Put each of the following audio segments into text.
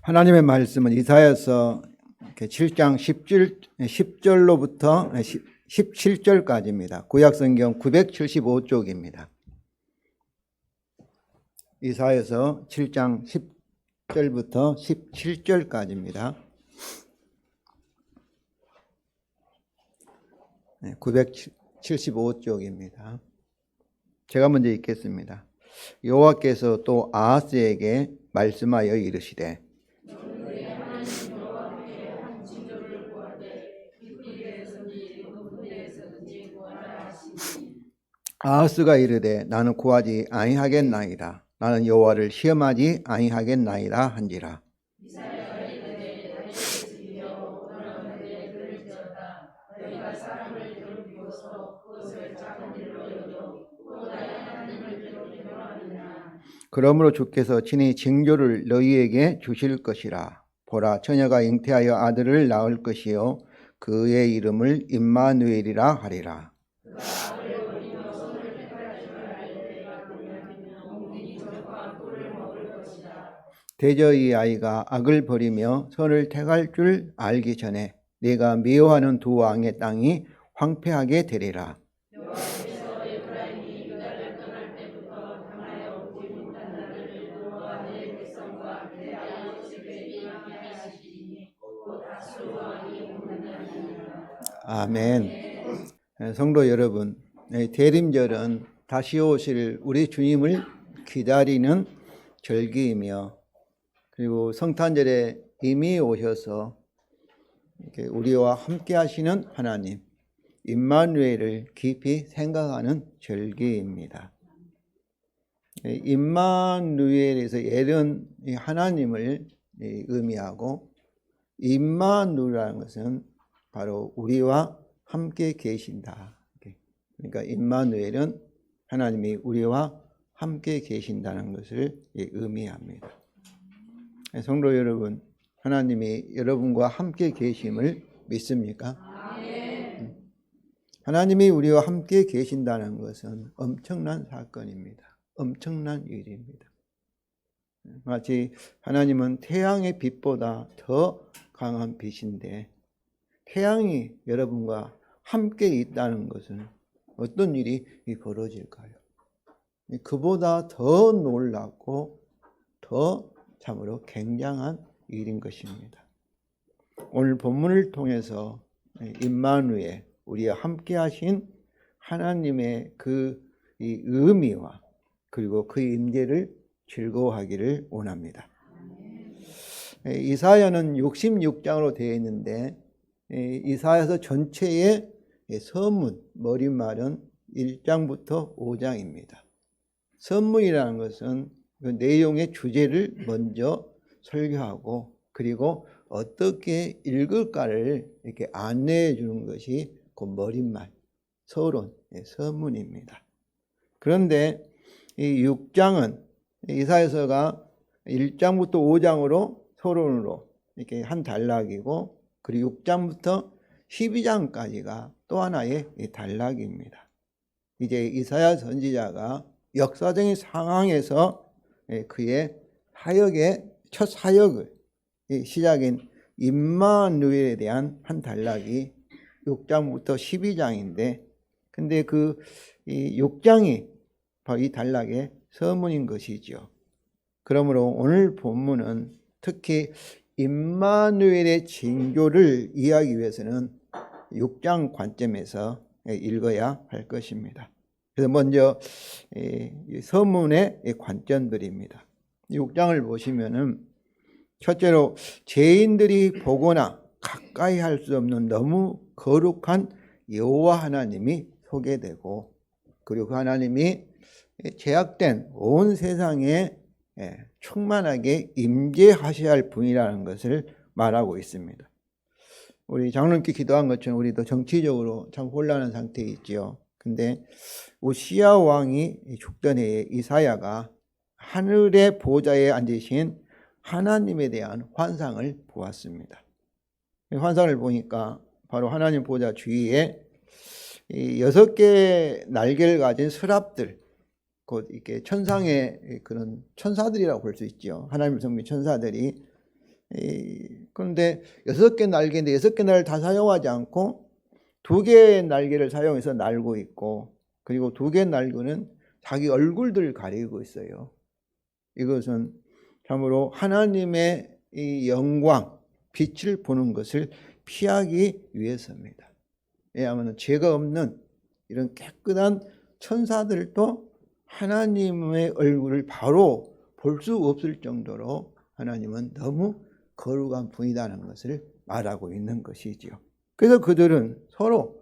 하나님의 말씀은 이사야서 7장 10절로부터 17절까지입니다. 구약성경 975쪽입니다. 이사야서 7장 10절부터 17절까지입니다. 975쪽입니다. 제가 먼저 읽겠습니다. 여호와께서 또 아하스에게 말씀하여 이르시되 아하스가 이르되 나는 구하지 아니하겠나이다. 나는 여호와를 시험하지 아니하겠나이다 한지라. 그러므로 주께서 친히 징조를 너희에게 주실 것이라. 보라, 처녀가 잉태하여 아들을 낳을 것이요 그의 이름을 임마누엘이라 하리라. 대저 이 아이가 악을 버리며 선을 택할 줄 알기 전에 네가 미워하는 두 왕의 땅이 황폐하게 되리라. 아멘. 성도 여러분, 대림절은 다시 오실 우리 주님을 기다리는 절기이며, 그리고 성탄절에 이미 오셔서 우리와 함께 하시는 하나님 임마누엘을 깊이 생각하는 절기입니다. 임마누엘에서 엘은 하나님을 의미하고, 임마누엘이라는 것은 바로 우리와 함께 계신다. 그러니까 임마누엘은 하나님이 우리와 함께 계신다는 것을 의미합니다. 성도 여러분, 하나님이 여러분과 함께 계심을 믿습니까? 아멘. 하나님이 우리와 함께 계신다는 것은 엄청난 사건입니다. 엄청난 일입니다. 마치 하나님은 태양의 빛보다 더 강한 빛인데, 태양이 여러분과 함께 있다는 것은 어떤 일이 벌어질까요? 그보다 더 놀랍고 더 참으로 굉장한 일인 것입니다. 오늘 본문을 통해서 임마누엘, 우리와 함께 하신 하나님의 그 의미와 그리고 그 임재를 즐거워하기를 원합니다. 이사야는 66장으로 되어 있는데, 이사야서 전체의 서문, 머릿말은 1장부터 5장입니다. 서문이라는 것은 그 내용의 주제를 먼저 설교하고, 그리고 어떻게 읽을까를 이렇게 안내해 주는 것이 그 머릿말, 서론, 서문입니다. 그런데 이 6장은 이사야서가 1장부터 5장으로 서론으로 이렇게 한 단락이고, 그리고 6장부터 12장까지가 또 하나의 단락입니다. 이제 이사야 선지자가 역사적인 상황에서 그의 사역의 첫 사역을 시작인 임마누엘에 대한 한 단락이 6장부터 12장인데, 근데 그 6장이 바로 이 단락의 서문인 것이죠. 그러므로 오늘 본문은 특히 임마누엘의 징조를 이해하기 위해서는 6장 관점에서 읽어야 할 것입니다. 그래서 먼저 서문의 관점들입니다. 6장을 보시면은 첫째로 죄인들이 보거나 가까이 할 수 없는 너무 거룩한 여호와 하나님이 소개되고, 그리고 그 하나님이 죄악된 온 세상에 충만하게 임재하셔야 할 분이라는 것을 말하고 있습니다. 우리 장로님께 기도한 것처럼 우리도 정치적으로 참 혼란한 상태에 있지요. 근데 우시야 왕이 죽던 해에 이사야가 하늘의 보좌에 앉으신 하나님에 대한 환상을 보았습니다. 환상을 보니까 바로 하나님 보좌 주위에 6개의 날개를 가진 서랍들, 곧 이렇게 천상의 그런 천사들이라고 볼 수 있죠. 하나님 성민 천사들이 그런데 6개 날개인데 6개 날개를 다 사용하지 않고 2개의 날개를 사용해서 날고 있고, 그리고 2개의 날개는 자기 얼굴들을 가리고 있어요. 이것은 참으로 하나님의 이 영광, 빛을 보는 것을 피하기 위해서입니다. 왜냐하면 죄가 없는 이런 깨끗한 천사들도 하나님의 얼굴을 바로 볼 수 없을 정도로 하나님은 너무 거룩한 분이라는 것을 말하고 있는 것이지요. 그래서 그들은 서로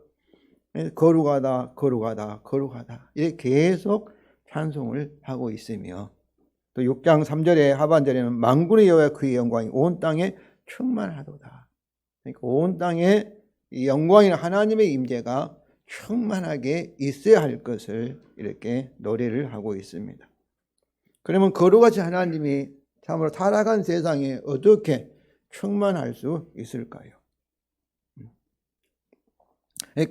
거룩하다, 거룩하다, 거룩하다 이렇게 계속 찬송을 하고 있으며, 또 6장 3절의 하반절에는 만군의 여호와 그의 영광이 온 땅에 충만하도다. 그러니까 온 땅에 이 영광인 하나님의 임재가 충만하게 있어야 할 것을 이렇게 노래를 하고 있습니다. 그러면 거룩하신 하나님이 참으로 타락한 세상에 어떻게 충만할 수 있을까요?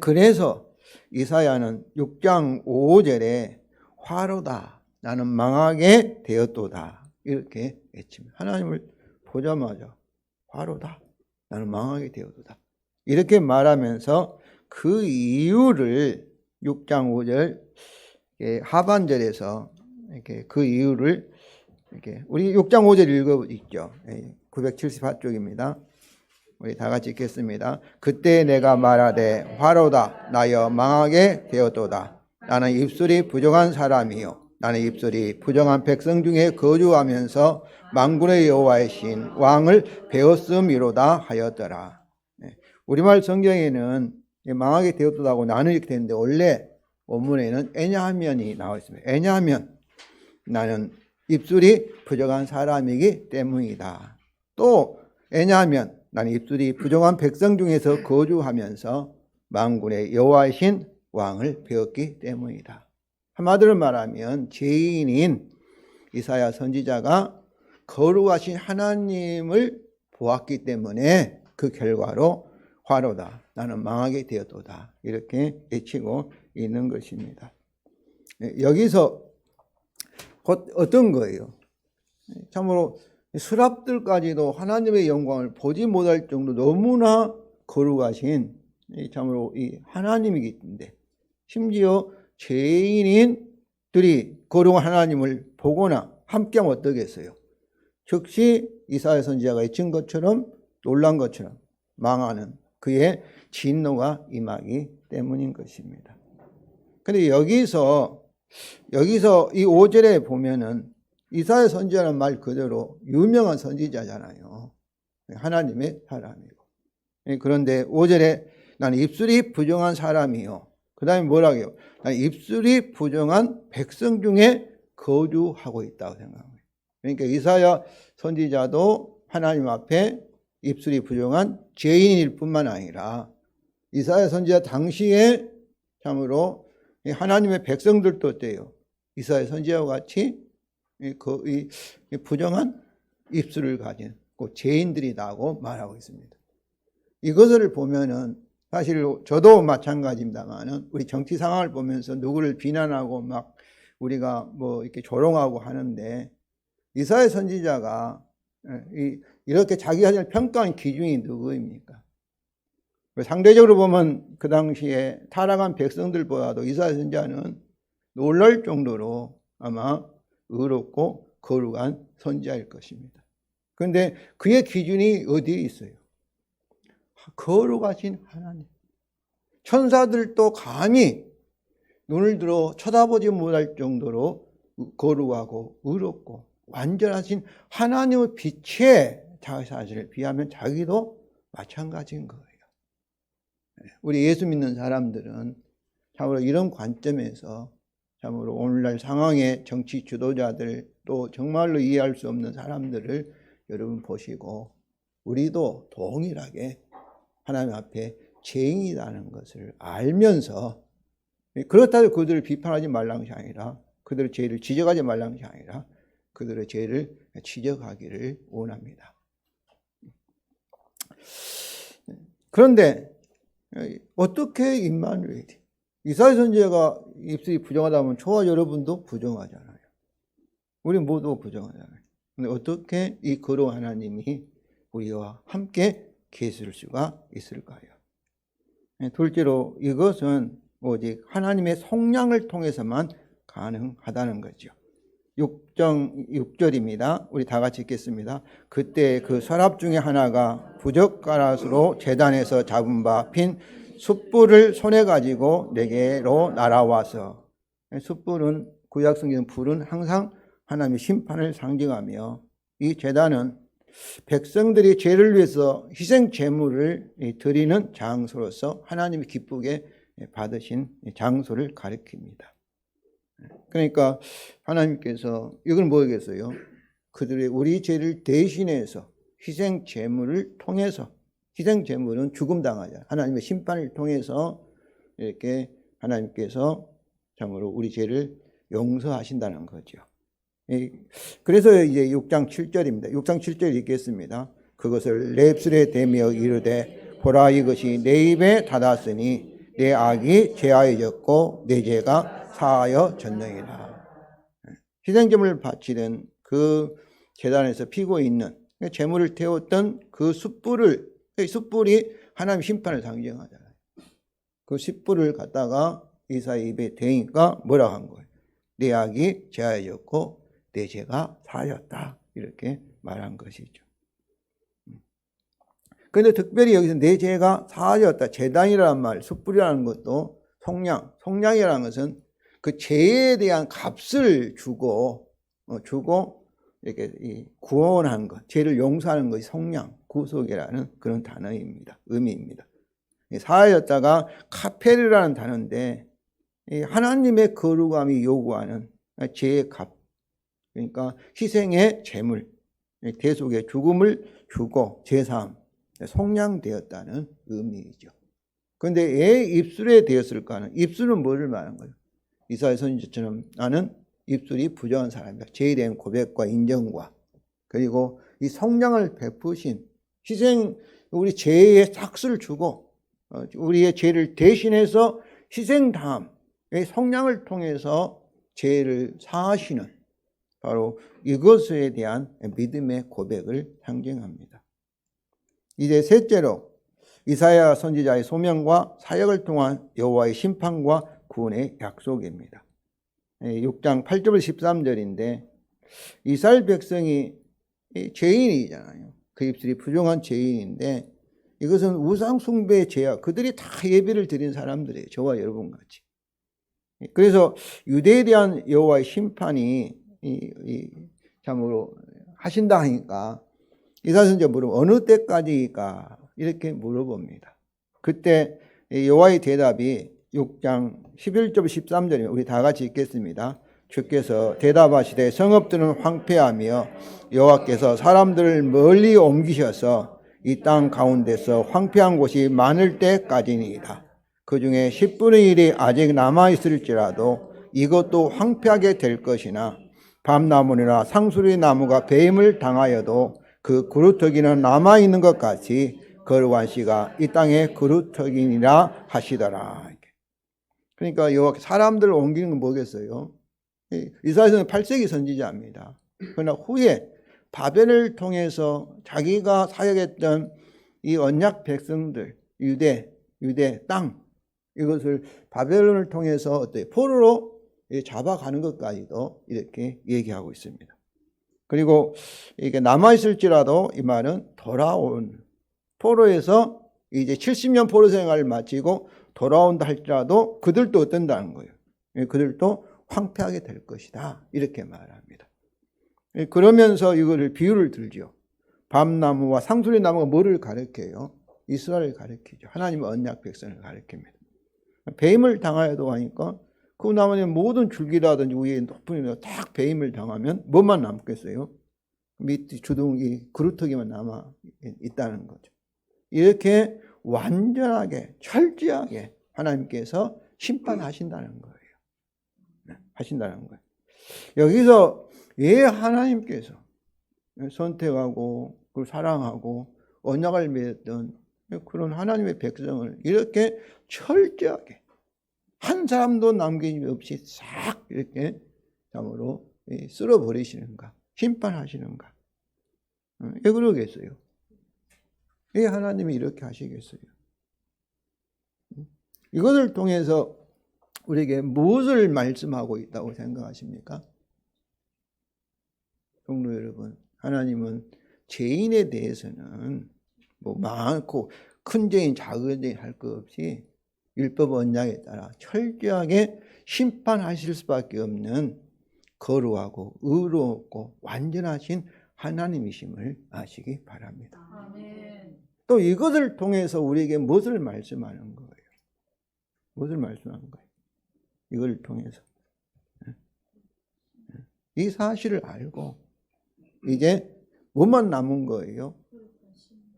그래서 이사야는 6장 5절에 화로다, 나는 망하게 되었도다 이렇게 외칩니다. 하나님을 보자마자 화로다, 나는 망하게 되었도다 이렇게 말하면서 그 이유를 6장 5절 하반절에서 이렇게 그 이유를 이렇게 우리 6장 5절 읽어 있죠. 974쪽입니다. 우리 다 같이 읽겠습니다. 그때 내가 말하되 화로다, 나여 망하게 되었도다. 나는 입술이 부정한 사람이요, 나는 입술이 부정한 백성 중에 거주하면서 만군의 여호와의 신 왕을 배웠음이로다 하였더라. 우리말 성경에는 망하게 되었다고 나는 이렇게 되는데, 원래 원문에는 왜냐하면이 나와 있습니다. 왜냐하면 나는 입술이 부정한 사람이기 때문이다. 또 왜냐하면 나는 입술이 부정한 백성 중에서 거주하면서 만군의 여호와이신 왕을 배웠기 때문이다. 한마디로 말하면 죄인인 이사야 선지자가 거룩하신 하나님을 보았기 때문에 그 결과로 화로다, 나는 망하게 되었도다 이렇게 외치고 있는 것입니다. 여기서 곧 어떤 거예요? 참으로 스랍들까지도 하나님의 영광을 보지 못할 정도 너무나 거룩하신 참으로 이 하나님이기 때문에, 심지어 죄인인들이 거룩한 하나님을 보거나 함께하면 어떠겠어요? 즉시 이사야 선지자가 외친 것처럼, 놀란 것처럼 망하는 그의 진노가 임하기 때문인 것입니다. 그런데 여기서 이 5절에 보면은 이사야 선지자는 말 그대로 유명한 선지자잖아요. 하나님의 사람이고. 그런데 5절에 나는 입술이 부정한 사람이요, 그 다음에 뭐라고 해요? 나는 입술이 부정한 백성 중에 거주하고 있다고 생각합니다. 그러니까 이사야 선지자도 하나님 앞에 입술이 부정한 죄인일 뿐만 아니라 이사야 선지자 당시에 참으로 하나님의 백성들도 어때요? 이사야 선지자와 같이 이 부정한 입술을 가진 그 죄인들이라고 말하고 있습니다. 이것을 보면은 사실 저도 마찬가지입니다만은 우리 정치 상황을 보면서 누구를 비난하고 막 우리가 뭐 이렇게 조롱하고 하는데, 이사야 선지자가 이렇게 자기 자신을 평가한 기준이 누구입니까? 상대적으로 보면 그 당시에 타락한 백성들보다도 이사야 선지자는 놀랄 정도로 아마 의롭고 거룩한 선지자일 것입니다. 그런데 그의 기준이 어디에 있어요? 거룩하신 하나님. 천사들도 감히 눈을 들어 쳐다보지 못할 정도로 거룩하고 의롭고 완전하신 하나님의 빛에 자신을 비하면 자기도 마찬가지인 거예요. 우리 예수 믿는 사람들은 참으로 이런 관점에서 참으로 오늘날 상황의 정치 지도자들, 또 정말로 이해할 수 없는 사람들을 여러분 보시고, 우리도 동일하게 하나님 앞에 죄인이라는 것을 알면서, 그렇다고 그들을 비판하지 말라는 것이 아니라, 그들의 죄를 지적하지 말라는 것이 아니라 그들의 죄를 지적하기를 원합니다. 그런데 어떻게 임마누엘이, 이사야 선지자가 입술이 부정하다면 저와 여러분도 부정하잖아요. 우리 모두 부정하잖아요. 근데 어떻게 이 거룩한 하나님이 우리와 함께 계실 수가 있을까요? 둘째로 이것은 오직 하나님의 성량을 통해서만 가능하다는 거죠. 6절입니다. 우리 다 같이 읽겠습니다. 그때 그 서랍 중에 하나가 부젓가락으로 제단에서 잡은 바 핀 숯불을 손에 가지고 내게로 날아와서, 숯불은 구약성경 불은 항상 하나님의 심판을 상징하며, 이 제단은 백성들이 죄를 위해서 희생 제물을 드리는 장소로서 하나님이 기쁘게 받으신 장소를 가리킵니다. 그러니까 하나님께서 이건 뭐겠어요? 그들의 우리 죄를 대신해서 희생 제물을 통해서, 희생 제물은 죽음 당하잖아요. 하나님의 심판을 통해서 이렇게 하나님께서 참으로 우리 죄를 용서하신다는 거죠. 그래서 이제 6장 7절입니다. 6장 7절 읽겠습니다. 그것을 내 입술에 대며 이르되 보라 이것이 내 입에 닿았으니 내 악이 제하여졌고 내 죄가 사하여졌느니라. 희생제물을 바치던 그 제단에서 피고 있는 제물을 태웠던 그 숯불을, 숯불이 하나님 심판을 상징하잖아요. 그 숯불을 갖다가 이사의 입에 대니까 뭐라고 한 거예요? 내 악이 제하여졌고 내 죄가 사하였다, 이렇게 말한 것이죠. 그런데 특별히 여기서 내 죄가 사하였다, 제단이라는 말, 숯불이라는 것도 속량이라는 것은 그 죄에 대한 값을 주고 이렇게 구원하는 것, 죄를 용서하는 것이 속량, 구속이라는 그런 단어입니다. 의미입니다. 사하였다가 카페르라는 단어인데, 하나님의 거룩함이 요구하는 죄의 값, 그러니까 희생의 제물, 대속의 죽음을 주고 제사함, 속량되었다는 의미이죠. 그런데 왜 입술에 되었을까는, 입술은 뭐를 말하는 거예요? 이사야 선지자처럼 나는 입술이 부정한 사람이다. 죄에 대한 고백과 인정과, 그리고 이 속량을 베푸신 희생, 우리 죄의 삭스를 주고 우리의 죄를 대신해서 희생당함, 속량을 통해서 죄를 사하시는, 바로 이것에 대한 믿음의 고백을 상징합니다. 이제 셋째로 이사야 선지자의 소명과 사역을 통한 여호와의 심판과 구원의 약속입니다. 6장 8절 13절인데 이스라엘 백성이 죄인이잖아요. 그 입술이 부정한 죄인인데 이것은 우상 숭배의 죄야. 그들이 다 예배를 드린 사람들이에요. 저와 여러분 같이. 그래서 유대에 대한 여호와의 심판이 참으로 하신다 하니까 이사야 선지자가 물으면 어느 때까지일까? 이렇게 물어봅니다. 그때 여호와의 대답이 6장 11절 13절이면 우리 다 같이 읽겠습니다. 주께서 대답하시되 성읍들은 황폐하며 여호와께서 사람들을 멀리 옮기셔서 이 땅 가운데서 황폐한 곳이 많을 때까지니이다. 그 중에 10분의 1이 아직 남아있을지라도 이것도 황폐하게 될 것이나 밤나무나 상수리 나무가 배임을 당하여도 그 그루터기는 남아있는 것 같이 거룩한 씨가 이 땅에 그루터기니라 하시더라. 그러니까 여호와 사람들을 옮기는 건 뭐겠어요? 이사야서는 8세기 선지자입니다. 그러나 후에 바벨을 통해서 자기가 사역했던 이 언약 백성들, 유대 땅, 이것을 바벨론을 통해서 포로로 잡아가는 것까지도 이렇게 얘기하고 있습니다. 그리고 이게 남아있을지라도 이 말은 돌아온, 포로에서 이제 70년 포로 생활을 마치고 돌아온다 할지라도 그들도 어떤다는 거예요. 그들도 황폐하게 될 것이다, 이렇게 말합니다. 그러면서 이거를 비유를 들죠. 밤나무와 상수리 나무가 뭐를 가리켜요? 이스라엘을 가리키죠. 하나님의 언약 백성을 가리킵니다. 배임을 당하여도 하니까 그 나무는 모든 줄기라든지 위에 높은 데 딱 배임을 당하면 뭐만 남겠어요? 밑 주둥이 그루터기만 남아 있다는 거죠. 이렇게 완전하게 철저하게 하나님께서 심판하신다는 거예요. 하신다는 거예요. 여기서 왜 하나님께서 선택하고 그걸 사랑하고 언약을 맺었던 그런 하나님의 백성을 이렇게 철저하게 한 사람도 남김 없이 싹 이렇게 참으로 쓸어버리시는가, 심판하시는가? 왜 그러겠어요? 왜 하나님이 이렇게 하시겠어요? 이것을 통해서 우리에게 무엇을 말씀하고 있다고 생각하십니까? 성도 여러분, 하나님은 죄인에 대해서는 뭐 많고 큰 죄인 작은 죄인 할 것 없이 율법 언약에 따라 철저하게 심판하실 수밖에 없는 거룩하고 의롭고 완전하신 하나님이심을 아시기 바랍니다. 아멘. 또 이것을 통해서 우리에게 무엇을 말씀하는 거예요? 무엇을 말씀하는 거예요? 이걸 통해서 이 사실을 알고 이제 뭐만 남은 거예요?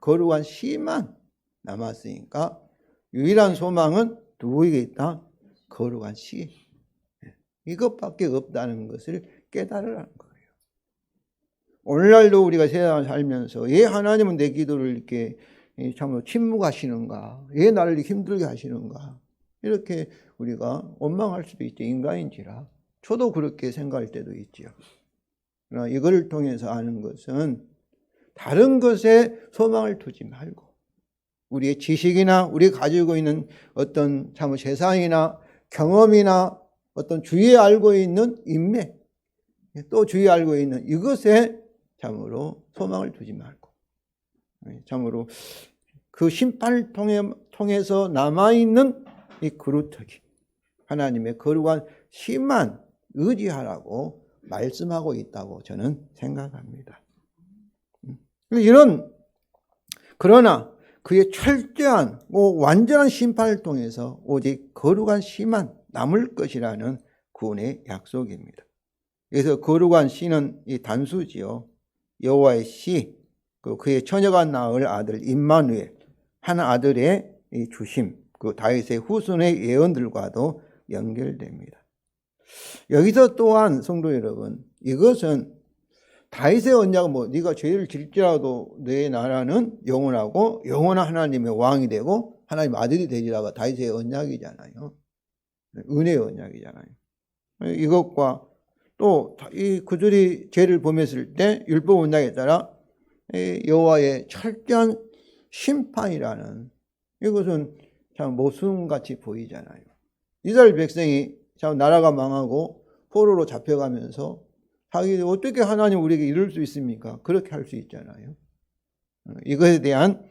거룩한 시만 남았으니까 유일한 소망은 누구에게 있다? 거룩한 시. 이것밖에 없다는 것을 깨달으라는 거예요. 오늘날도 우리가 세상을 살면서 왜 하나님은 내 기도를 이렇게 참으로 침묵하시는가? 왜 나를 힘들게 하시는가? 이렇게 우리가 원망할 수도 있죠. 인간인지라. 저도 그렇게 생각할 때도 있지요. 그러나 이걸 통해서 아는 것은 다른 것에 소망을 두지 말고 우리의 지식이나 우리가 가지고 있는 어떤 참 세상이나 경험이나 어떤 주위에 알고 있는 인맥 또 주위에 알고 있는 이것에 참으로 소망을 두지 말고 참으로 그 심판을 통해서 남아있는 이 그루터기 하나님의 거룩한 시만 의지하라고 말씀하고 있다고 저는 생각합니다. 그러나 그의 철저한 완전한 심판을 통해서 오직 거룩한 시만 남을 것이라는 구원의 약속입니다. 그래서 거룩한 시는 이 단수지요. 여호와의 시, 그의 처녀가 낳을 아들 임마누엘, 한 아들의 이 주심, 그 다윗의 후손의 예언들과도 연결됩니다. 여기서 또한 성도 여러분, 이것은 다윗의 언약은 네가 죄를 질지라도 내 나라는 영원하고 영원한 하나님의 왕이 되고 하나님 아들이 되리라가 다윗의 언약이잖아요. 은혜의 언약이잖아요. 이것과 또 이 그들이 죄를 범했을 때 율법 언약에 따라 여호와의 철저한 심판이라는 이것은 참 모순같이 보이잖아요. 이스라엘 백성이 참 나라가 망하고 포로로 잡혀가면서 자기 어떻게 하나님 우리에게 이럴 수 있습니까? 그렇게 할 수 있잖아요. 이것에 대한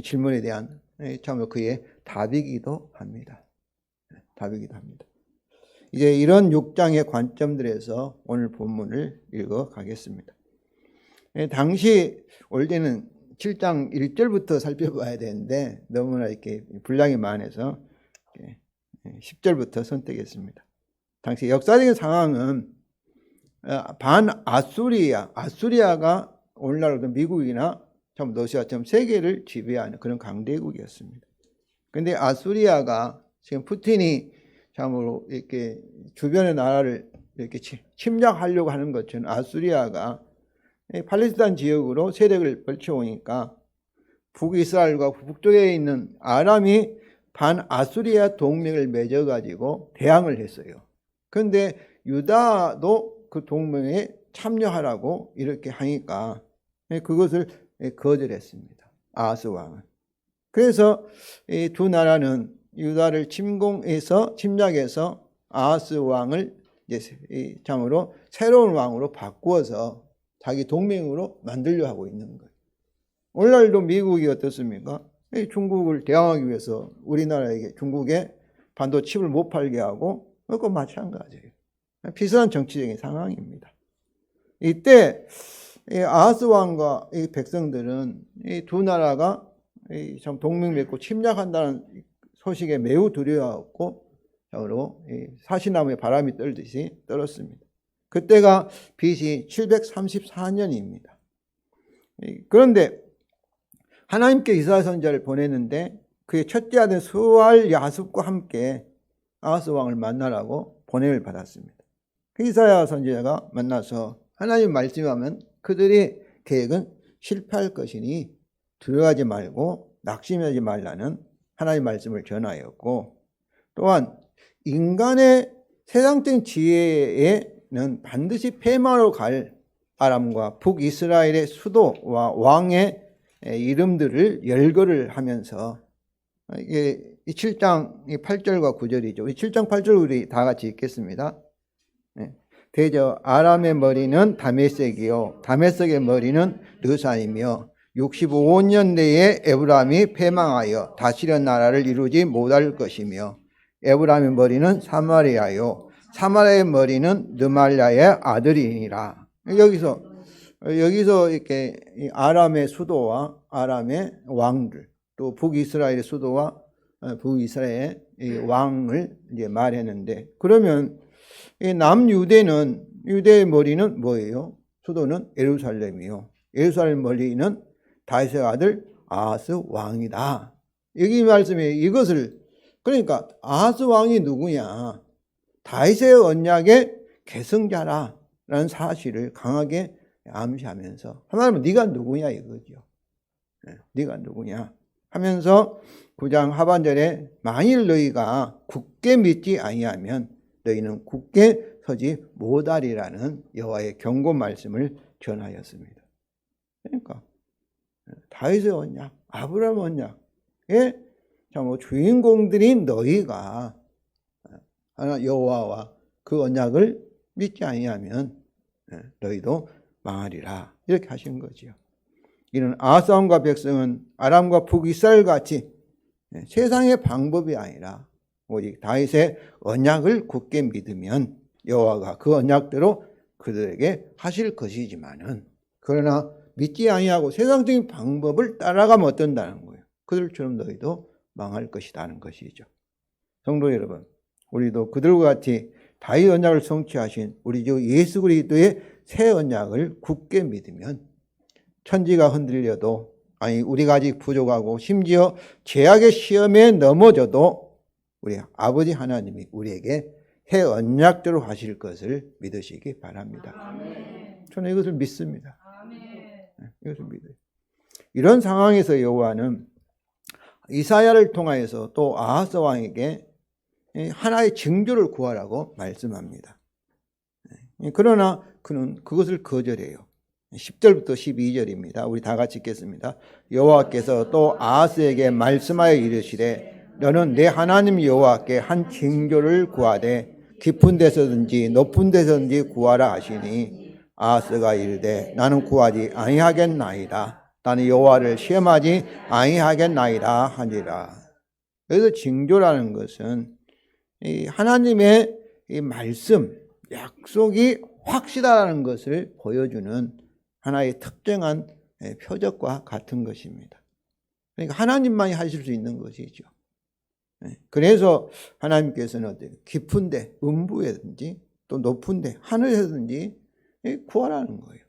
질문에 대한 참 그의 답이기도 합니다. 답이기도 합니다. 이제 이런 6장의 관점들에서 오늘 본문을 읽어 가겠습니다. 당시 원래는 7장 1절부터 살펴봐야 되는데 너무나 이렇게 분량이 많아서 10절부터 선택했습니다. 당시 역사적인 상황은 아수리아가 오늘날로도 미국이나 참 러시아처럼 세계를 지배하는 그런 강대국이었습니다. 그런데 아수리아가 지금 푸틴이 참으로 이렇게 주변의 나라를 이렇게 침략하려고 하는 것처럼 아수리아가 팔레스타인 지역으로 세력을 펼쳐오니까 북이스라엘과 북쪽에 있는 아람이 반아수리아 동맹을 맺어가지고 대항을 했어요. 그런데 유다도 그 동맹에 참여하라고 이렇게 하니까 그것을 거절했습니다. 아하스 왕은. 그래서 이 두 나라는 유다를 침략해서 아하스 왕을 이제 참으로 새로운 왕으로 바꾸어서 자기 동맹으로 만들려 하고 있는 거예요. 오늘날도 미국이 어떻습니까? 중국을 대항하기 위해서 우리나라에게 중국에 반도 칩을 못 팔게 하고 그것과 마찬가지예요. 비슷한 정치적인 상황입니다. 이때 아하스 왕과 이 백성들은 이 두 나라가 참 동맹 맺고 침략한다는 소식에 매우 두려워하고 사시나무에 바람이 떨듯이 떨었습니다. 그때가 BC 734년입니다. 그런데 하나님께 이사야 선지자를 보냈는데 그의 첫째 아들 스왈 야습과 함께 아하스 왕을 만나라고 보냄을 받았습니다. 그 이사야 선지자가 만나서 하나님 말씀하면 그들의 계획은 실패할 것이니 두려워하지 말고 낙심하지 말라는 하나님의 말씀을 전하였고, 또한 인간의 세상적인 지혜에는 반드시 폐마로 갈 아람과 북이스라엘의 수도와 왕의 이름들을 열거를 하면서 이게 7장 8절과 9절이죠. 7장 8절 우리 다 같이 읽겠습니다. 대저 아람의 머리는 다메섹이요 다메섹의 머리는 르산이며 65년 내에 에브라임이 패망하여 다시는 나라를 이루지 못할 것이며 에브라임의 머리는 사마리아요 사마리아의 머리는 르말랴의 아들이니라. 여기서 이렇게 아람의 수도와 아람의 왕들 또 북이스라엘의 수도와 북이스라엘의 왕을 이제 말했는데, 그러면 남유대는 유대의 머리는 뭐예요? 수도는 예루살렘이요. 예루살렘 머리는 다윗의 아들 아하스 왕이다. 여기 말씀에 이것을, 그러니까 아하스 왕이 누구냐? 다윗의 언약의 계승자라는 사실을 강하게 암시하면서, 하나님은 네가 누구냐 이거죠. 네가 누구냐 하면서 9장 하반절에 만일 너희가 굳게 믿지 아니하면 너희는 굳게 서지 못하리라는 여호와의 경고 말씀을 전하였습니다. 그러니까 다윗의 언약, 아브라함 언약의 주인공들인 너희가 여호와와 그 언약을 믿지 아니하면 너희도 망하리라 이렇게 하신 거지요. 이는 아하스 왕과 백성은 아람과 북이스라엘 같이 세상의 방법이 아니라 오직 다윗의 언약을 굳게 믿으면 여호와가 그 언약대로 그들에게 하실 것이지만은, 그러나 믿지 아니하고 세상적인 방법을 따라가면 어떤다는 거예요. 그들처럼 너희도 망할 것이라는 것이죠. 성도 여러분, 우리도 그들과 같이 다윗 언약을 성취하신 우리 주 예수 그리스도의 새 언약을 굳게 믿으면 천지가 흔들려도, 아니 우리가 아직 부족하고 심지어 죄악의 시험에 넘어져도 우리 아버지 하나님이 우리에게 새 언약대로 하실 것을 믿으시기 바랍니다. 아멘. 저는 이것을 믿습니다. 아멘. 이것을 믿어요. 이런 상황에서 여호와는 이사야를 통하여서 또 아하스 왕에게 하나의 징조를 구하라고 말씀합니다. 그러나 그는 그것을 거절해요. 10절부터 12절입니다. 우리 다 같이 읽겠습니다. 여호와께서 또 아하스에게 말씀하여 이르시되 너는 내 하나님 여호와께 한 징조를 구하되 깊은 데서든지 높은 데서든지 구하라 하시니 아하스가 이르되 나는 구하지 아니하겠나이다. 나는 여호와를 시험하지 아니하겠나이다 하니라. 여기서 징조라는 것은 이 하나님의 이 말씀, 약속이 확실하다는 것을 보여주는 하나의 특정한 표적과 같은 것입니다. 그러니까 하나님만이 하실 수 있는 것이죠. 그래서 하나님께서는 어때요? 깊은 데, 음부에든지 또 높은 데, 하늘에든지 구하라는 거예요.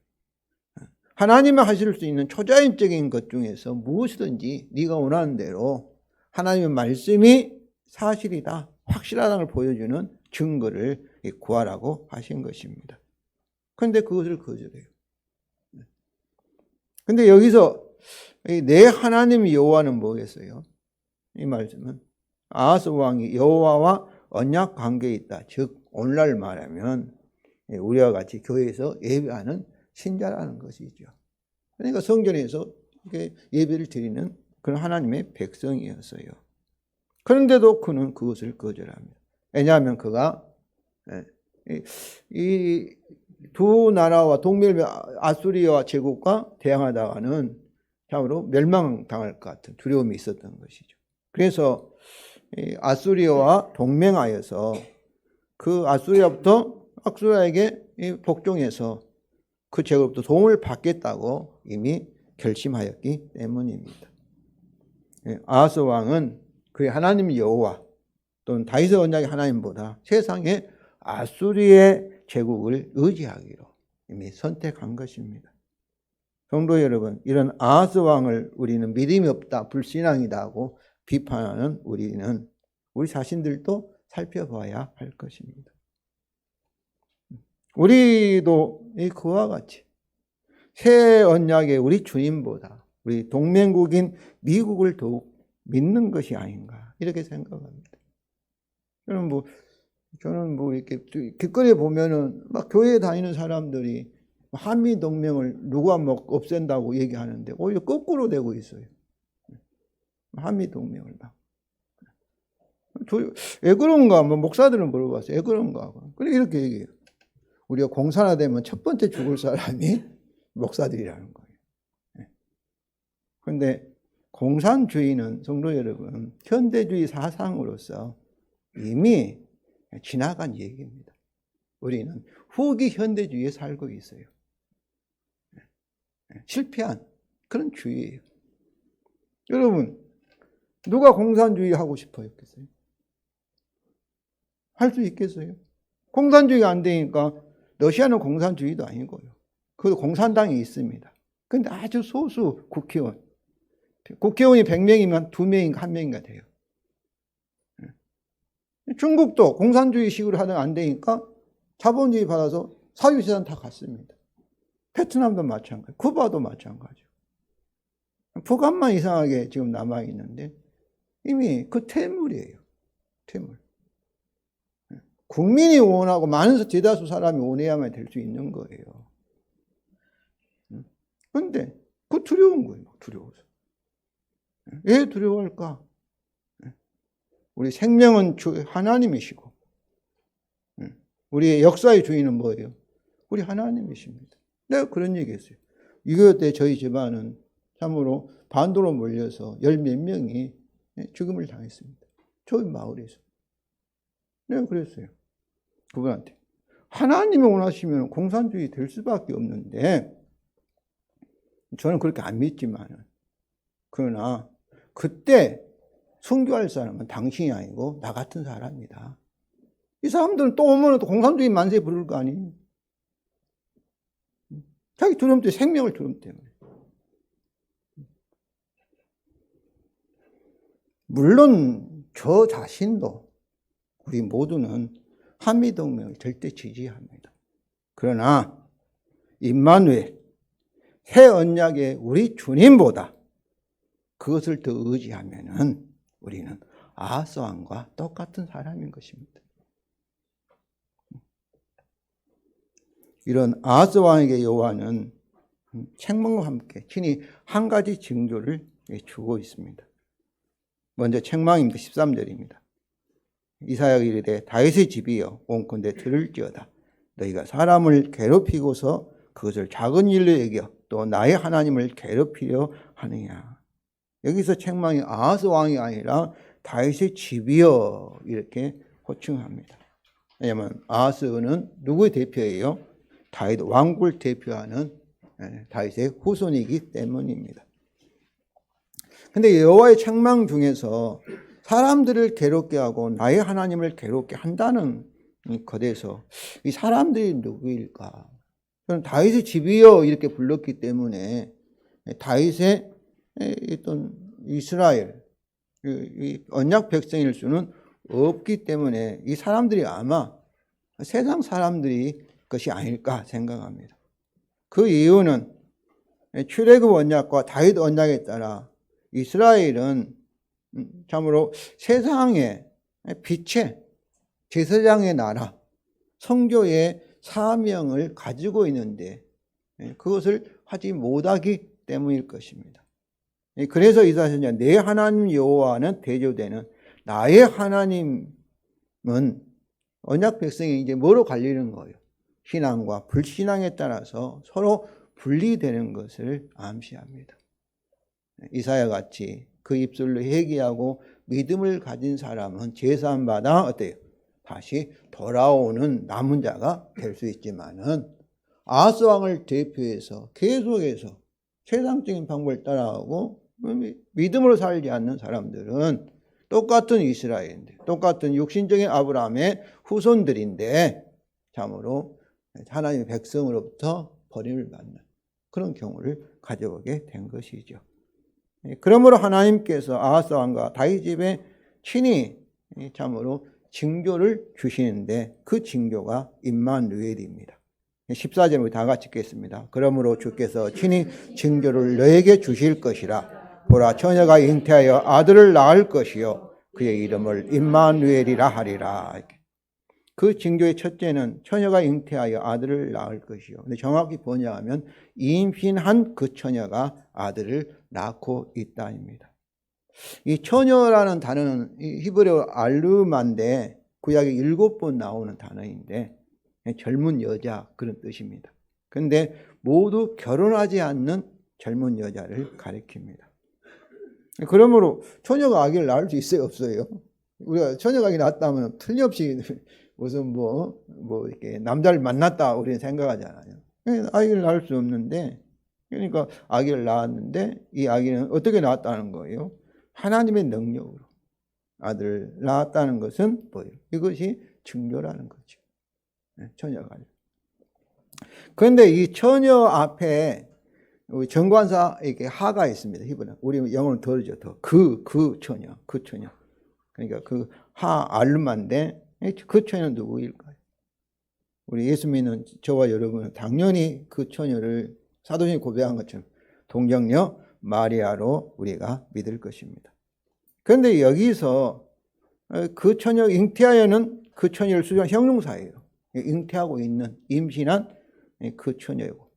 하나님만 하실 수 있는 초자연적인 것 중에서 무엇이든지 네가 원하는 대로 하나님의 말씀이 사실이다, 확실하다는 걸 보여주는 증거를 구하라고 하신 것입니다. 그런데 그것을 거절해요. 근데 여기서 내 하나님 여호와는 뭐겠어요? 이 말씀은 아하스 왕이 여호와와 언약 관계에 있다. 즉 오늘날 말하면 우리와 같이 교회에서 예배하는 신자라는 것이죠. 그러니까 성전에서 예배를 드리는 그런 하나님의 백성이었어요. 그런데도 그는 그것을 거절합니다. 왜냐하면 그가 이 두 나라와 동맹 아수리아 제국과 대항하다가는 참으로 멸망당할 것 같은 두려움이 있었던 것이죠. 그래서 아수리아와 동맹하여서 그 아수리아에게 복종해서 그 제국으로부터 도움을 받겠다고 이미 결심하였기 때문입니다. 아하스 왕은 그의 하나님 여호와 또는 다윗의 언약의 하나님보다 세상의 아수리의 제국을 의지하기로 이미 선택한 것입니다. 성도 여러분, 이런 아하스 왕을 우리는 믿음이 없다, 불신앙이다 하고 비판하는 우리는 우리 자신들도 살펴봐야 할 것입니다. 우리도 그와 같이 새 언약의 우리 주님보다 우리 동맹국인 미국을 더욱 믿는 것이 아닌가 이렇게 생각합니다. 저는 이렇게 길거리에 보면은 막 교회에 다니는 사람들이 한미 동맹을 누가 없앤다고 얘기하는데 오히려 거꾸로 되고 있어요. 한미 동맹을 막. 왜 그런가? 목사들은 물어봤어요. 왜 그런가? 그래 이렇게 얘기해요. 우리가 공산화되면 첫 번째 죽을 사람이 목사들이라는 거예요. 그런데 공산주의는 성도 여러분, 현대주의 사상으로서 이미 지나간 얘기입니다. 우리는 후기 현대주의에 살고 있어요. 실패한 그런 주의예요. 여러분, 누가 공산주의 하고 싶어요? 할 수 있겠어요? 공산주의가 안 되니까 러시아는 공산주의도 아니고요. 그 공산당이 있습니다. 그런데 아주 소수 국회의원이 100명이면 2명인가 1명인가 돼요. 중국도 공산주의식으로 하다가 안 되니까 자본주의 받아서 사유재산 다 갔습니다. 베트남도 마찬가지, 쿠바도 마찬가지. 북한만 이상하게 지금 남아있는데 이미 그 퇴물이에요. 퇴물. 국민이 원하고 많은 대다수 사람이 원해야만 될 수 있는 거예요. 그런데 그 두려운 거예요. 두려워서. 왜 두려워할까? 우리 생명은 하나님이시고 우리의 역사의 주인은 뭐예요? 우리 하나님이십니다. 내가 그런 얘기했어요. 6.25 때 저희 집안은 참으로 반도로 몰려서 10몇 명이 죽음을 당했습니다. 저희 마을에서. 내가 그랬어요. 그분한테. 하나님이 원하시면 공산주의 될 수밖에 없는데 저는 그렇게 안 믿지만 그러나 그때 순교할 사람은 당신이 아니고 나 같은 사람이다. 이 사람들은 또 오면 또 공산주의 만세 부를 거 아니에요. 자기 두려움 때문에, 생명을 두려움 때문에. 물론 저 자신도 우리 모두는 한미동맹을 절대 지지합니다. 그러나 임마누엘 새 언약의 우리 주님보다 그것을 더 의지하면은 우리는 아하스 왕과 똑같은 사람인 것입니다. 이런 아하스 왕에게 여호와는 책망과 함께 친히 한 가지 징조를 주고 있습니다. 먼저 책망입니다. 13절입니다. 이사야가 이르되 다윗의 집이여 온컨대 들을지어다. 너희가 사람을 괴롭히고서 그것을 작은 일로 여겨 또 나의 하나님을 괴롭히려 하느냐. 여기서 책망이 아하스 왕이 아니라 다윗의 집이여 이렇게 호칭합니다. 왜냐하면 아하스는 누구의 대표예요? 다윗 왕국을 대표하는 다윗의 후손이기 때문입니다. 그런데 여호와의 책망 중에서 사람들을 괴롭게 하고 나의 하나님을 괴롭게 한다는 것에서 이 사람들이 누구일까? 저는 다윗의 집이여 이렇게 불렀기 때문에 다윗의 어떤 이스라엘 이 언약 백성일 수는 없기 때문에 이 사람들이 아마 세상 사람들이 것이 아닐까 생각합니다. 그 이유는 출애굽 언약과 다윗 언약에 따라 이스라엘은 참으로 세상의 빛의 제사장의 나라, 성교의 사명을 가지고 있는데 그것을 하지 못하기 때문일 것입니다. 그래서 이사야 선지자 내 하나님 여호와는 대조되는 나의 하나님은 언약 백성이 이제 뭐로 갈리는 거예요? 신앙과 불신앙에 따라서 서로 분리되는 것을 암시합니다. 이사야 같이 그 입술로 회개하고 믿음을 가진 사람은 제사함 받아 어때요? 다시 돌아오는 남은 자가 될 수 있지만은 아하스 왕을 대표해서 계속해서 세상적인 방법을 따라가고 믿음으로 살지 않는 사람들은 똑같은 이스라엘인데 똑같은 육신적인 아브라함의 후손들인데 참으로 하나님의 백성으로부터 버림을 받는 그런 경우를 가져오게 된 것이죠. 그러므로 하나님께서 아하스 왕과 다윗 집에 친히 참으로 징조를 주시는데 그 징조가 임마누엘입니다. 14절을 다 같이 읽겠습니다. 그러므로 주께서 친히 징조를 너에게 주실 것이라. 보라, 처녀가 잉태하여 아들을 낳을 것이요 그의 이름을 임마누엘이라 하리라. 그 징조의 첫째는 처녀가 잉태하여 아들을 낳을 것이요. 근데 정확히 번역하면 임신한 그 처녀가 아들을 낳고 있다입니다. 이 처녀라는 단어는 히브리어 알루마인데 구약에 7번 나오는 단어인데 젊은 여자 그런 뜻입니다. 그런데 모두 결혼하지 않는 젊은 여자를 가리킵니다. 그러므로 처녀가 아기를 낳을 수 있어요, 없어요? 우리가 처녀가 아기 낳았다면 틀림없이 무슨 이렇게 남자를 만났다 우리는 생각하잖아요. 아기를 낳을 수 없는데, 그러니까 아기를 낳았는데 이 아기는 어떻게 낳았다는 거예요? 하나님의 능력으로 아들을 낳았다는 것은 뭐예요? 이것이 징조라는 거죠. 처녀가. 그런데 이 처녀 앞에 우리 정관사 이렇게 하가 있습니다. 히브리어. 우리 영어는 더죠. 더. 그 처녀. 그러니까 그 하 알루마인데 그 처녀는 누구일까요? 우리 예수 믿는 저와 여러분은 당연히 그 처녀를 사도신이 고백한 것처럼 동정녀 마리아로 우리가 믿을 것입니다. 그런데 여기서 그 처녀 잉태하여는 그 처녀를 수정한 형용사예요. 잉태하고 있는 임신한 그 처녀이고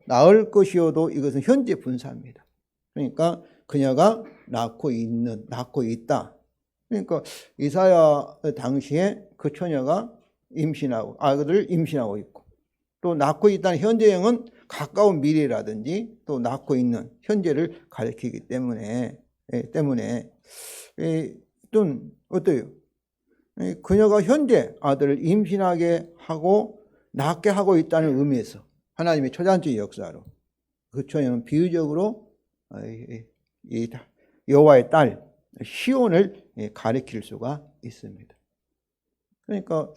낳을 것이어도 이것은 현재 분사입니다. 그러니까 그녀가 낳고 있다. 그러니까 이사야 당시에 그 처녀가 임신하고 아들을 임신하고 있고 또 낳고 있다는 현재형은 가까운 미래라든지 또 낳고 있는 현재를 가리키기 때문에 좀 어때요? 그녀가 현재 아들을 임신하게 하고 낳게 하고 있다는 의미에서 하나님의 초자연적 역사로 그 처녀는 비유적으로 여호와의 딸 시온을 가리킬 수가 있습니다. 그러니까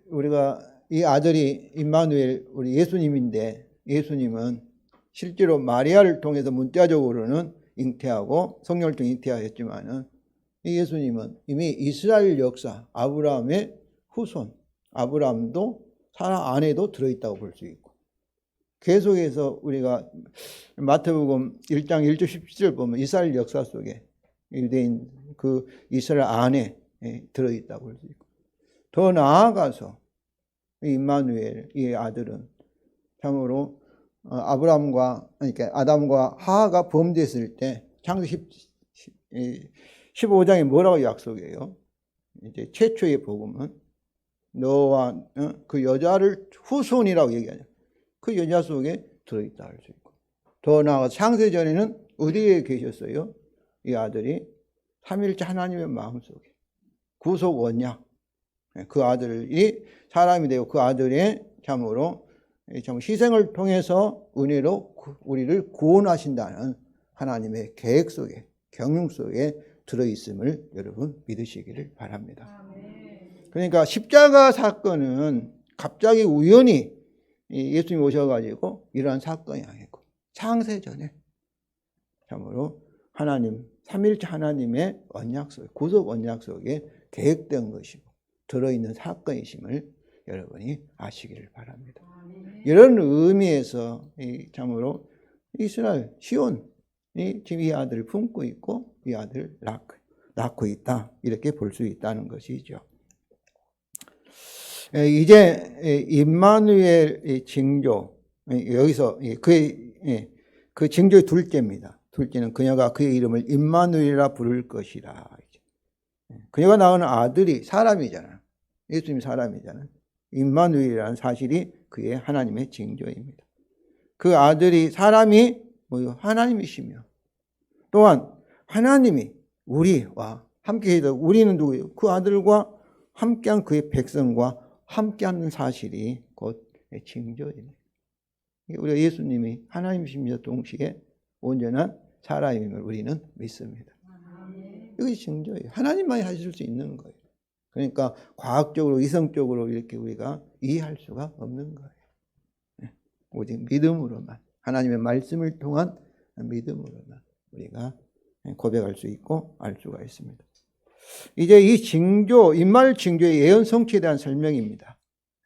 우리가 이 아들이 임마누엘 우리 예수님인데 예수님은 실제로 마리아를 통해서 문자적으로는 잉태하고 성령을 통해 잉태하였지만은 이 예수님은 이미 이스라엘 역사 아브라함의 후손 아브라함도 사라 안에도 들어있다고 볼 수 있고 계속해서 우리가 마태복음 1장 1절 17절 보면 이스라엘 역사 속에 유대인 그 이스라엘 안에 들어있다고 볼 수 있고 더 나아가서 임마누엘 이 아들은 참으로 아브라함과 그러니까 아담과 하하가 범죄했을 때 창세기 15장에 뭐라고 약속해요? 이제 최초의 복음은 너와 그 여자를 후손이라고 얘기하죠. 그 여자 속에 들어있다 할 수 있고 더 나아가서 창세전에는 어디에 계셨어요? 이 아들이 삼위일체 하나님의 마음속에 구속 언약 그 아들이 사람이 되고 그 아들의 참으로 참 희생을 통해서 은혜로 우리를 구원하신다는 하나님의 계획 속에 경륜 속에 들어있음을 여러분 믿으시기를 바랍니다. 그러니까 십자가 사건은 갑자기 우연히 예수님이 오셔가지고 이러한 사건이 아니고 창세전에 참으로 하나님 삼위일체 하나님의 언약 속에 구속 언약 속에 계획된 것이고 들어있는 사건이심을 여러분이 아시기를 바랍니다. 이런 의미에서 참으로 이스라엘 시온이 지금 이 아들을 품고 있고 이 아들을 낳고 있다 이렇게 볼 수 있다는 것이죠. 이제 임마누엘 징조 여기서 그 징조의 둘째입니다. 둘째는 그녀가 그의 이름을 임마누엘이라 부를 것이라. 그녀가 낳은 아들이 사람이잖아. 예수님이 사람이잖아. 임마누엘이라는 사실이 그의 하나님의 징조입니다. 그 아들이 사람이 하나님이시며 또한 하나님이 우리와 함께 해도 우리는 누구예요? 그 아들과 함께한 그의 백성과 함께하는 사실이 곧 징조입니다. 우리가 예수님이 하나님이시며 동시에 온전한 사람임을 우리는 믿습니다. 이것이 징조예요. 하나님만이 하실 수 있는 거예요. 그러니까 과학적으로 이성적으로 이렇게 우리가 이해할 수가 없는 거예요. 오직 믿음으로만 하나님의 말씀을 통한 믿음으로만 우리가 고백할 수 있고 알 수가 있습니다. 이제 이 징조, 임마누엘 징조의 예언 성취에 대한 설명입니다.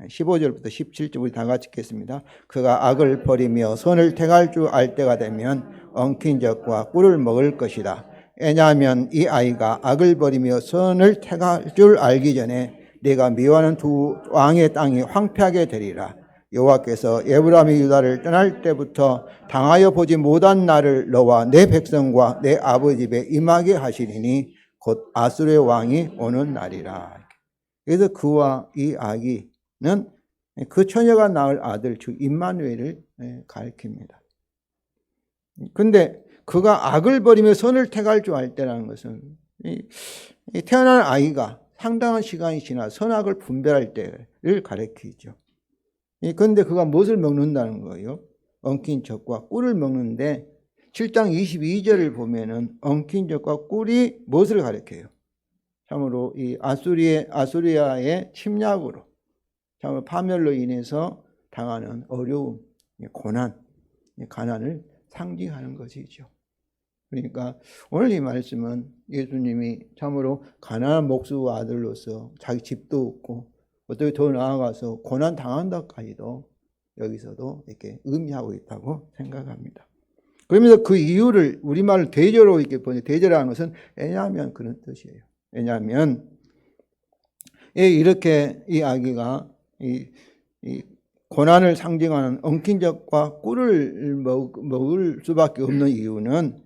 15절부터 17절 우리 다 같이 읽겠습니다. 그가 악을 버리며 선을 택할 줄 알 때가 되면 엉킨 젖과 꿀을 먹을 것이다. 왜냐하면 이 아이가 악을 버리며 선을 택할 줄 알기 전에 내가 미워하는 두 왕의 땅이 황폐하게 되리라. 여호와께서 에브라임이 유다를 떠날 때부터 당하여 보지 못한 날을 너와 내 백성과 내 아버지 집에 임하게 하시리니 곧 아수르의 왕이 오는 날이라. 그래서 그와 이 아기는 그 처녀가 낳을 아들 즉 임마누엘을 가리킵니다. 근데 그가 악을 버리며 선을 택할 줄 알 때라는 것은 태어난 아이가 상당한 시간이 지나 선악을 분별할 때를 가리키죠. 그런데 그가 무엇을 먹는다는 거예요? 엉킨 젖과 꿀을 먹는데 7장 22절을 보면은 엉킨 젖과 꿀이 무엇을 가리켜요? 참으로 이 아수리아의 침략으로 참으로 파멸로 인해서 당하는 어려움, 고난, 가난을 상징하는 것이죠. 그러니까 오늘 이 말씀은 예수님이 참으로 가난한 목수 아들로서 자기 집도 없고 어떻게 더 나아가서 고난 당한다까지도 여기서도 이렇게 의미하고 있다고 생각합니다. 그러면서 그 이유를 우리말로 대저로 이렇게 보니 대저라는 것은 왜냐하면 그런 뜻이에요. 왜냐하면 이렇게 이 아기가 이 고난을 상징하는 엉킨 젖과 꿀을 먹을 수밖에 없는 이유는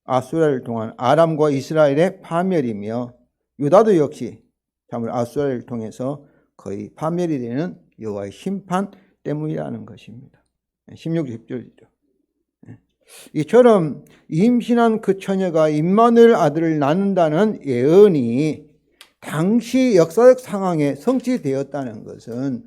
아수라를 통한 아람과 이스라엘의 파멸이며 유다도 역시 참으로 아수라를 통해서 거의 파멸이 되는 여호와의 심판 때문이라는 것입니다. 16, 17절이죠. 이처럼 임신한 그 처녀가 임마누엘 아들을 낳는다는 예언이 당시 역사적 상황에 성취되었다는 것은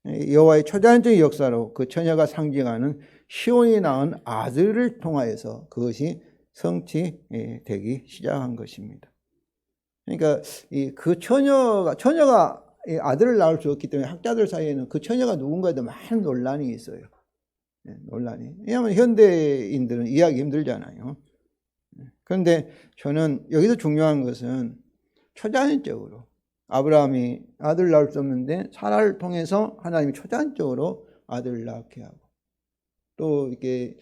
여호와의 초자연적인 역사로 그 처녀가 상징하는 시온이 낳은 아들을 통하여서 그것이 성취되기 시작한 것입니다. 그러니까 그 처녀가 아들을 낳을 수 없기 때문에 학자들 사이에는 그 처녀가 누군가에 대해 많은 논란이 있어요. 논란이. 왜냐하면 현대인들은 이해하기 힘들잖아요. 그런데 저는 여기서 중요한 것은 초자연적으로 아브라함이 아들을 낳을 수 없는데 사라를 통해서 하나님이 초자연적으로 아들을 낳게 하고 또 이렇게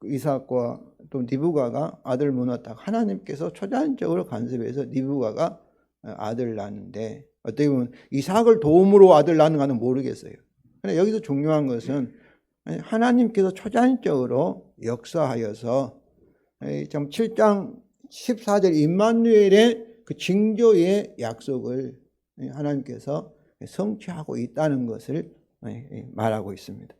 이삭과 또 리브가가 아들을 못 낳았다가 하나님께서 초자연적으로 간섭해서 리브가가 아들을 낳는데 어떻게 보면 이삭을 도움으로 아들 낳는 가는 모르겠어요. 그런데 여기서 중요한 것은 하나님께서 초자연적으로 역사하여서 7장 14절 임마누엘의 그 징조의 약속을 하나님께서 성취하고 있다는 것을 말하고 있습니다.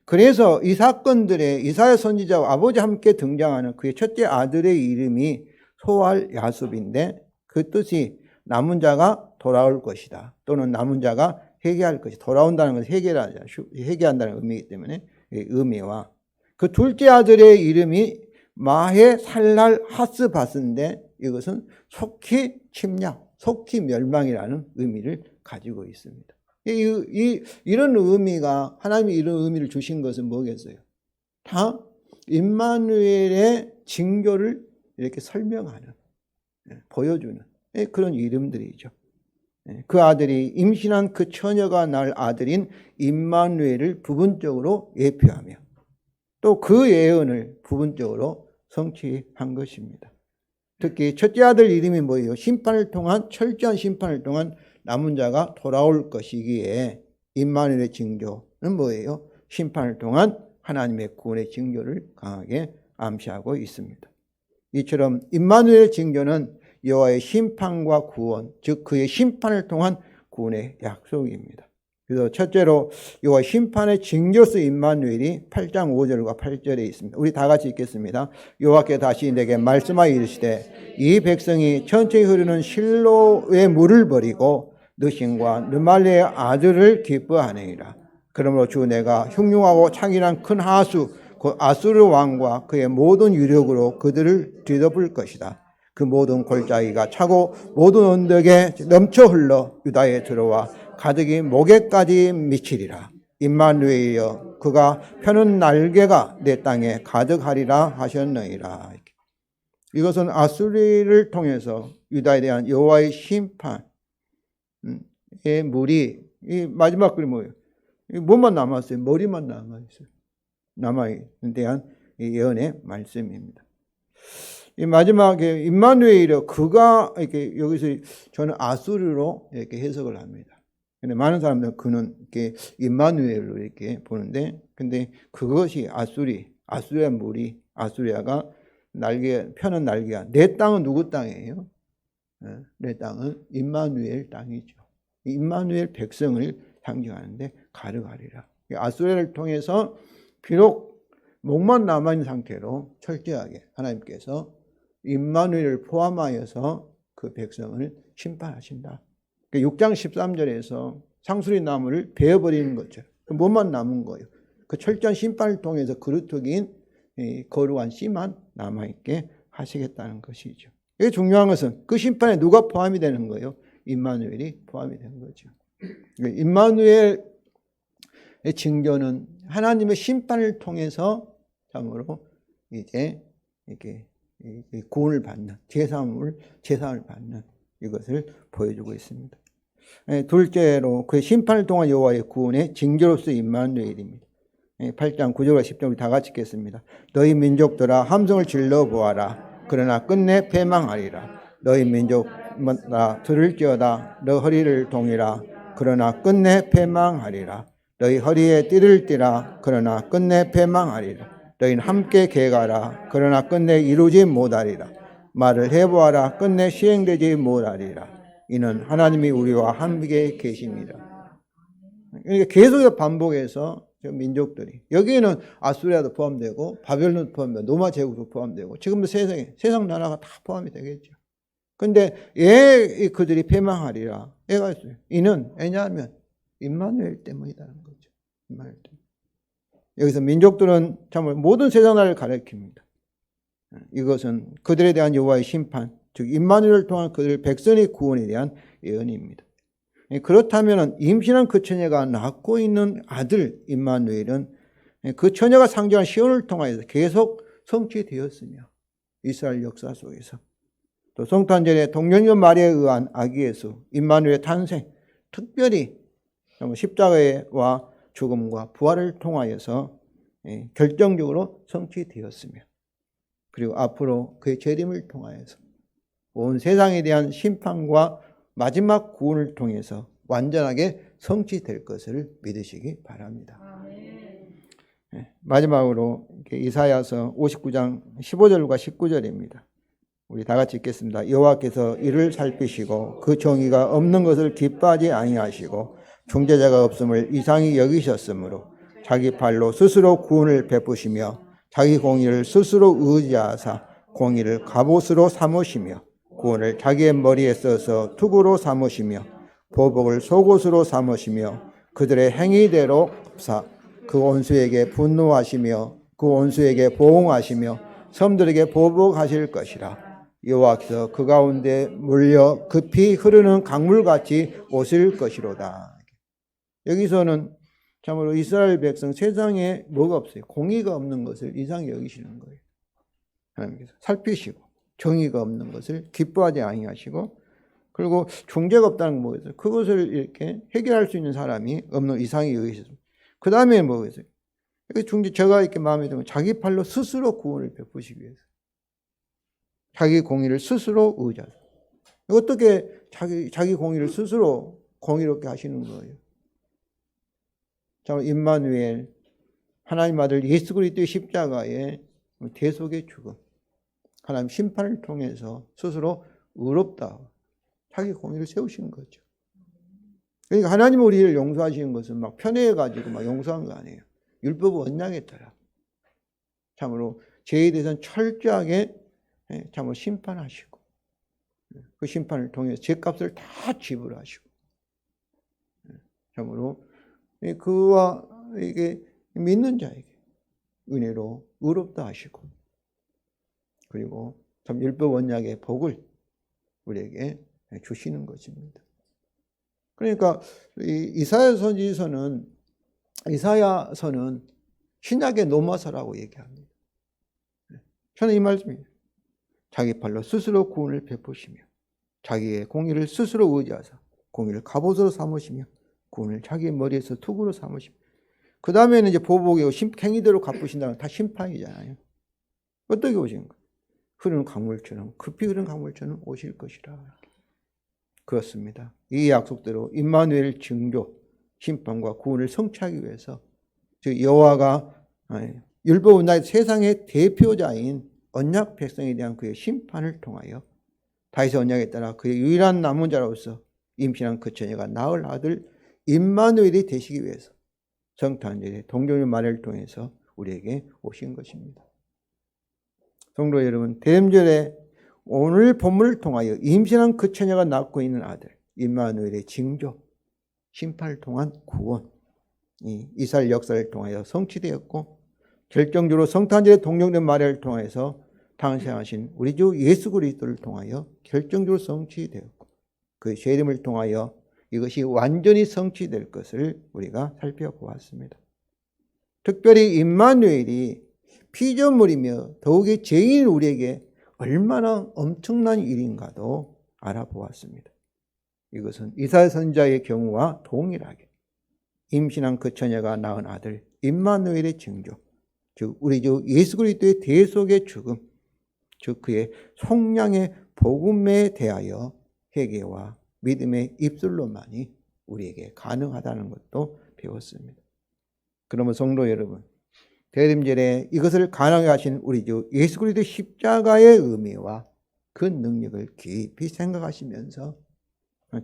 그래서 이 사건들의 이사야 선지자와 아버지 함께 등장하는 그의 첫째 아들의 이름이 소알 야숲인데 그 뜻이 남은 자가 돌아올 것이다. 또는 남은 자가 회개할 것이다. 돌아온다는 것은 회개한다는 의미이기 때문에 의미와 그 둘째 아들의 이름이 마헤 살랄 하스바스인데 이것은 속히 침략, 속히 멸망이라는 의미를 가지고 있습니다. 이런 의미가 하나님이 이런 의미를 주신 것은 뭐겠어요? 다 임마누엘의 징조를 이렇게 설명하는, 보여주는 그런 이름들이죠. 그 아들이 임신한 그 처녀가 낳을 아들인 임마누엘을 부분적으로 예표하며 또 그 예언을 부분적으로 성취한 것입니다. 특히 첫째 아들 이름이 뭐예요? 심판을 통한 철저한 심판을 통한 남은 자가 돌아올 것이기에 임마누엘의 징조는 뭐예요? 심판을 통한 하나님의 구원의 징조를 강하게 암시하고 있습니다. 이처럼 임마누엘의 징조는 여호와의 심판과 구원, 즉 그의 심판을 통한 구원의 약속입니다. 그래서 첫째로 여호와의 심판의 징조스 임마누엘이 8장 5절과 8절에 있습니다. 우리 다 같이 읽겠습니다. 여호와께 다시 내게 말씀하여 이르시되 이 백성이 천천히 흐르는 실로의 물을 버리고 느신과 르말레의 아들을 기뻐하느니라. 그러므로 주 내가 흉흉하고 창이란 큰 하수 그 아수르 왕과 그의 모든 유력으로 그들을 뒤덮을 것이다. 그 모든 골짜기가 차고 모든 언덕에 넘쳐 흘러 유다에 들어와 가득이 목에까지 미치리라. 임마누엘이여 그가 펴는 날개가 내 땅에 가득하리라 하셨느니라. 이것은 아수리를 통해서 유다에 대한 여호와의 심판의 물이 이 마지막 글이 뭐예요? 뭐만 남았어요? 머리만 남아있어요. 남아있는 대한 예언의 말씀입니다. 이 마지막에 임마누엘이라 그가 이렇게 여기서 저는 아수르로 이렇게 해석을 합니다. 근데 많은 사람들은 그는 이렇게 임마누엘로 이렇게 보는데, 근데 그것이 아수리아 무리, 아수리아가 펴는 날개야. 내 땅은 누구 땅이에요? 내 땅은 임마누엘 땅이죠. 임마누엘 백성을 상징하는데 가르가리라. 아수리아를 통해서 비록 목만 남아있는 상태로 철저하게 하나님께서 임마누엘을 포함하여서 그 백성을 심판하신다. 6장 13절에서 상수리 나무를 베어버리는 것처럼 뭐만 남은 거예요. 그 철저한 심판을 통해서 그루터기인 거룩한 씨만 남아있게 하시겠다는 것이죠. 이게 중요한 것은 그 심판에 누가 포함이 되는 거예요? 임마누엘이 포함이 되는 거죠. 임마누엘의 징조는 하나님의 심판을 통해서 참으로 이제 이렇게 구원을 받는 제사함을 받는 이것을 보여주고 있습니다. 둘째로 그 심판을 통한 여호와의 구원의 징조로서 임마누엘입니다. 8장 9절과 10절 우리 다 같이 읽겠습니다. 너희 민족들아 함성을 질러 보아라. 그러나 끝내 패망하리라. 너희 민족들아 들을지어다. 너 허리를 동이라. 그러나 끝내 패망하리라. 너희 허리에 띠를 띠라. 그러나 끝내 패망하리라. 너희는 함께 계가라. 그러나 끝내 이루지 못하리라. 말을 해보아라. 끝내 시행되지 못하리라. 이는 하나님이 우리와 함께 계십니다. 그러니까 계속해서 반복해서 민족들이, 여기에는 아수리아도 포함되고 바벨론도 포함되고 노마 제국도 포함되고 지금도 세상 나라가 다 포함이 되겠죠. 근데 그들이 패망하리라. 얘가 있어요. 이는 왜냐하면 임마누엘 때문이라는 거죠. 임마누엘 때문에. 여기서 민족들은 참 모든 세상 나라를 가리킵니다. 이것은 그들에 대한 여호와의 심판, 즉 임마누엘을 통한 그들 백성의 구원에 대한 예언입니다. 그렇다면 임신한 그 처녀가 낳고 있는 아들 임마누엘은 그 처녀가 상징한 시온을 통하여서 계속 성취되었으며 이스라엘 역사 속에서 또 성탄절에 동년녀 마리아에 의한 아기 예수 임마누엘의 탄생, 특별히 십자가와 죽음과 부활을 통하여서 결정적으로 성취되었으며, 그리고 앞으로 그의 재림을 통하여서 온 세상에 대한 심판과 마지막 구원을 통해서 완전하게 성취될 것을 믿으시기 바랍니다. 마지막으로 이사야서 59장 15절과 19절입니다. 우리 다 같이 읽겠습니다. 여호와께서 이를 살피시고 그 정의가 없는 것을 기뻐하지 아니하시고 중재자가 없음을 이상히 여기셨으므로 자기 팔로 스스로 구원을 베푸시며 자기 공의를 스스로 의지하사 공의를 갑옷으로 삼으시며 구원을 자기의 머리에 써서 투구로 삼으시며 보복을 속옷으로 삼으시며 그들의 행위대로 사 그 원수에게 분노하시며 그 원수에게 보응하시며 섬들에게 보복하실 것이라. 여호와께서 그 가운데 물려 급히 흐르는 강물같이 오실 것이로다. 여기서는 참으로 이스라엘 백성 세상에 뭐가 없어요. 공의가 없는 것을 이상히 여기시는 거예요. 하나님께서 살피시고 정의가 없는 것을 기뻐하지 아니하시고, 그리고 중재가 없다는 건 뭐겠어요? 그것을 이렇게 해결할 수 있는 사람이 없는 이상히 여기셨습니다. 그 다음에 뭐겠어요? 중재, 제가 이렇게 마음에 드는 건 자기 팔로 스스로 구원을 베푸시기 위해서 자기 공의를 스스로 의지하서. 어떻게 자기 공의를 스스로 공의롭게 하시는 거예요? 참 임마누엘, 하나님 아들 예수 그리스도의 십자가의 대속의 죽음, 하나님 심판을 통해서 스스로 의롭다 자기 공의를 세우신 거죠. 그러니까 하나님은 우리를 용서하시는 것은 막 편애해가지고 막 용서한 거 아니에요. 율법 언약에 따라 참으로 죄에 대해서는 철저하게 참으로 심판하시고, 그 심판을 통해서 죄값을 다 지불하시고, 참으로 그와 이게 믿는 자에게 은혜로 의롭다 하시고, 그리고 참 율법 언약의 복을 우리에게 주시는 것입니다. 그러니까 이사야서는 신약의 노마서라고 얘기합니다. 저는 이 말씀이에요. 자기 팔로 스스로 구원을 베푸시며 자기의 공의를 스스로 의지하사 공의를 갑옷으로 삼으시며 구원을 자기의 머리에서 투구로 삼으시며, 그 다음에는 이제 보복이고 행위대로 갚으신다는 다 심판이잖아요. 어떻게 보시는 거예요? 흐르는 강물처럼 급히 흐르는 강물처럼 오실 것이라. 그렇습니다. 이 약속대로 임마누엘 징조 심판과 구원을 성취하기 위해서 즉 여호와가 율법 나의 세상의 대표자인 언약 백성에 대한 그의 심판을 통하여 다윗의 언약에 따라 그의 유일한 남은 자로서 임신한 그 처녀가 낳을 아들 임마누엘이 되시기 위해서 성탄절에 동정의 말을 통해서 우리에게 오신 것입니다. 성도 여러분, 대림절에 오늘 본문을 통하여 임신한 그 처녀가 낳고 있는 아들 임마누엘의 징조, 심판을 통한 구원, 이스라엘 역사를 통하여 성취되었고 결정적으로 성탄절에 동정된 말을 통해서 탄생하신 우리 주 예수 그리스도를 통하여 결정적으로 성취되었고 그 재림을 통하여 이것이 완전히 성취될 것을 우리가 살펴보았습니다. 특별히 임마누엘이 피조물이며 더욱이 죄인인 우리에게 얼마나 엄청난 일인가도 알아보았습니다. 이것은 이사야 선지자의 경우와 동일하게 임신한 그 처녀가 낳은 아들 임마누엘의 징조, 즉 우리 주 예수 그리스도의 대속의 죽음, 즉 그의 속량의 복음에 대하여 회개와 믿음의 입술로만이 우리에게 가능하다는 것도 배웠습니다. 그러면 성도 여러분, 대림절에 이것을 가능하게 하신 우리 주 예수 그리스도의 십자가의 의미와 그 능력을 깊이 생각하시면서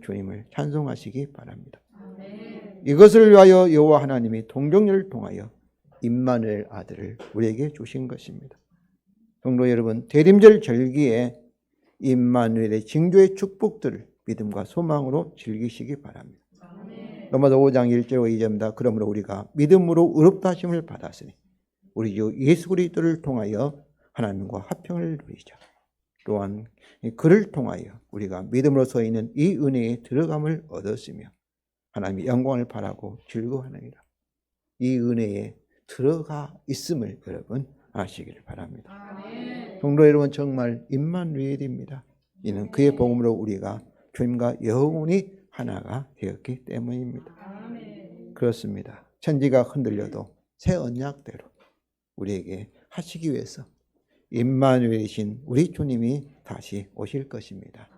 주님을 찬송하시기 바랍니다. 아멘. 이것을 위하여 여호와 하나님이 동정녀를 통하여 임마누엘 아들을 우리에게 주신 것입니다. 성도 여러분, 대림절 절기에 임마누엘의 징조의 축복들을 믿음과 소망으로 즐기시기 바랍니다. 로마서 5장 1절과 2절입니다. 그러므로 우리가 믿음으로 의롭다 하심을 받았으니 우리 주 예수 그리스도를 통하여 하나님과 화평을 누리자. 또한 그를 통하여 우리가 믿음으로 서 있는 이 은혜에 들어감을 얻었으며 하나님의 영광을 바라고 즐거워하느니라. 이 은혜에 들어가 있음을 여러분 아시기를 바랍니다. 아멘. 성도 여러분, 정말 임마누엘입니다. 이는 그의 복음으로 우리가 주님과 영원히 하나가 되었기 때문입니다. 아멘. 그렇습니다. 천지가 흔들려도 새 언약대로 우리에게 하시기 위해서 임마누엘이신 우리 주님이 다시 오실 것입니다.